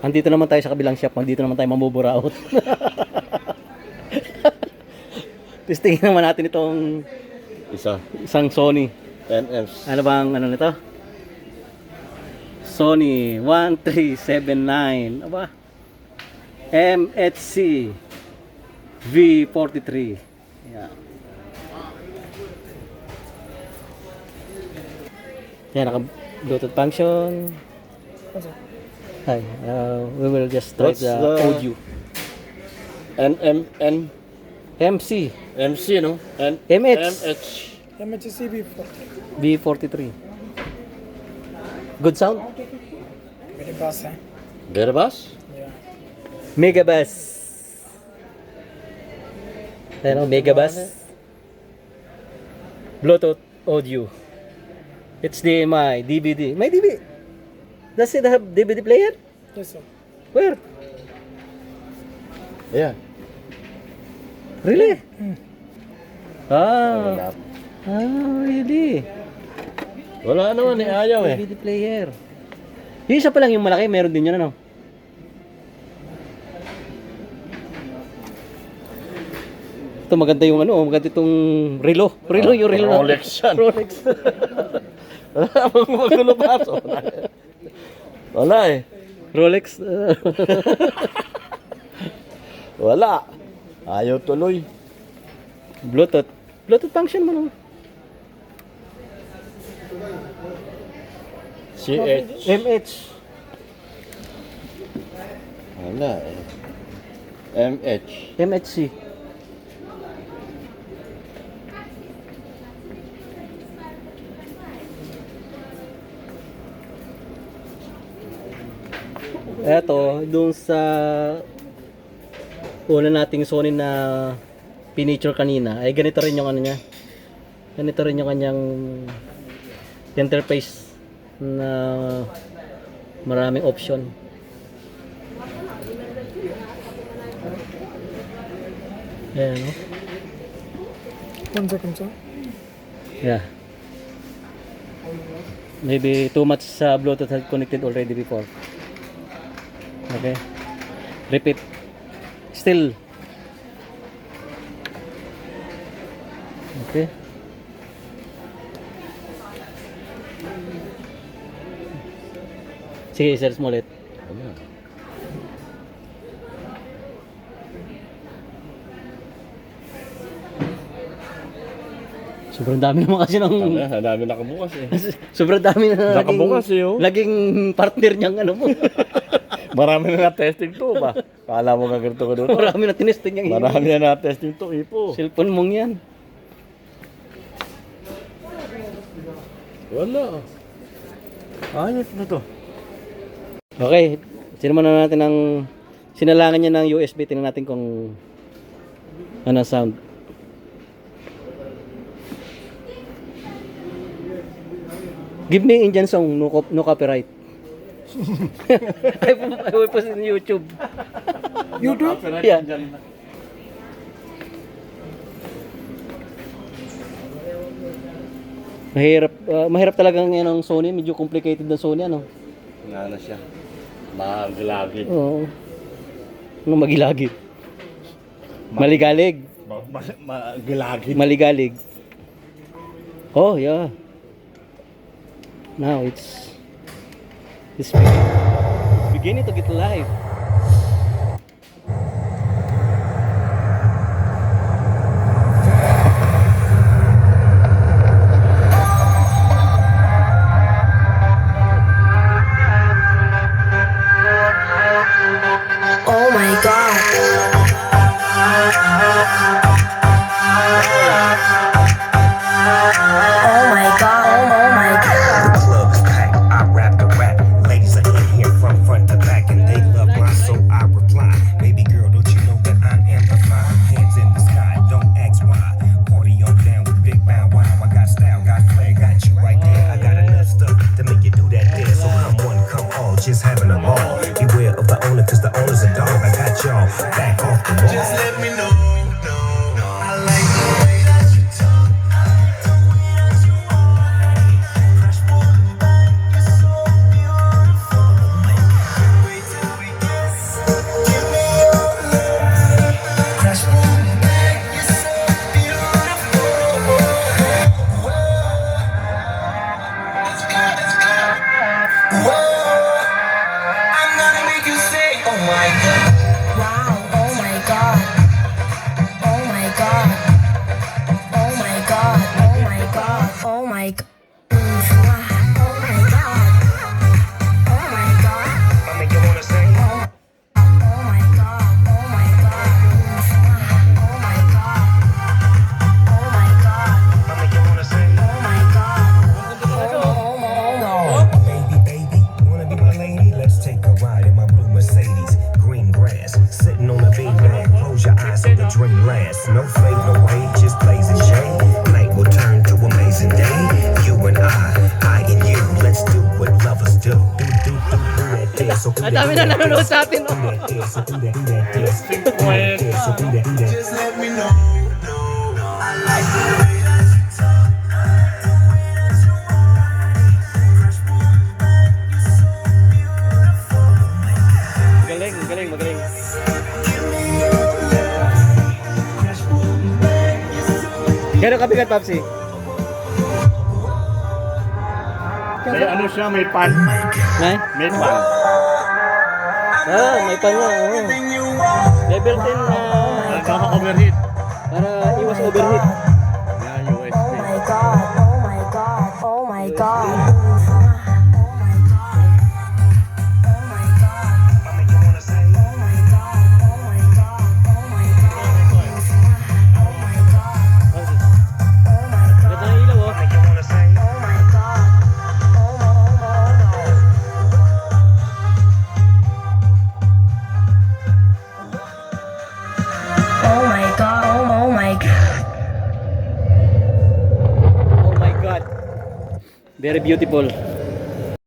Andito naman tayo sa kabilang shop. Andito naman tayo mamuburaot. Testingin naman natin itong isang Sony. NS. Ano bang ano nito? Sony 1379. Aba. MHC-V43. Yan. Yan, naka-Bluetooth function. Hi, we will just try the audio. MC. MC, no? MHC-V43. V43. Good sound? Very fast, eh? Get a bus? Yeah. Megabass. Ano, Megabass. Bluetooth audio. HDMI, DVD. May DVD. Does it have DVD player? Yes, sir. Where? Yeah. Really? Wala. Really? Wala naman eh, ayaw eh. DVD player. Yung isa pa lang yung malaki, meron din yun ano? Ito maganda yung ano, maganda itong relo. Relo yung relo. Rolex yan. Rolex. Wala namang magulo baso. Wala eh. Rolex. Wala. Ayaw tuloy. Bluetooth. Bluetooth function mo no? CH. MH. Wala eh. MH. MHC. Eto, doon sa una nating Sony na pinicture kanina, ay ganito rin yung ano niya. Ganito rin yung kanyang interface na maraming option. Ayan, no? 1 second, sir. Yeah. Maybe too much Bluetooth had connected already before. Okay. Repeat. Still. Okay. Sige, search mo ulit. Sobrang dami naman kasi ng... Ang dami nakabukas eh. Sobrang dami na Nakabukas eh, oh. Laging partner niyang ano mo. Marami na na-testing to ba? Kala mo ganito ko doon. Marami na tinesting niyang Marami na na-testing to, ipo. cellphone mong yan. Wala. Ayos na to. Okay, sinama na natin ang sinalangan niya ng USB. Tingnan natin kung ano sound. Give me Indian song, no copyright. I will post in YouTube. YouTube? Yeah. Mahirap talagang yan ang Sony, medyo complicated na Sony ano. Ano siya? Magilagid. Oo. Ano magilagid? Maligalig. Magilagid. Maligalig. Oh, yeah. Now it's beginning to get live. Oh my god. Oh my god. Oh my god. The club is packed. I rap the rap. Ladies are in here from front to back, and they love my so I reply. Baby girl, don't you know that I am the fire? Hands in the sky, don't ask why. Party on down with big bow wow. I got style, got flair, got you right there. I got enough stuff to make you do that there. So come one, come all, just having a ball. Beware of the owner, cause the owner's a dog. I got y'all back off the wall. Just let me know. I like the way that you talk. I like the way that you walk. Fresh water back, you're so beautiful. Wait till we fast, no fade away, just blazing shade. Night will turn to amazing day. You and I and you, let's do what lovers do. Do that dance, so do Ang dami na nanonood sa atin. do that dance, so do that dance. Do that dance, so do that dance. Just let me know. I like the way that you talk, the way that you whine. Fresh woman, you're so beautiful. Magaling, magaling, magaling. Give me your love. Fresh woman, you're so Gano'ng kabigat, Papsi? May ano siya, may pan. May? May pan. Ah, may pa nga. Oh. everything you want. Level 10 na Nakaka-overheat. para iwas overheat. Yan, Oh USB. my god, oh my god, oh my god. Ganda ng ilaw, oh. Oh my god, oh my god. Oh my God. Very beautiful.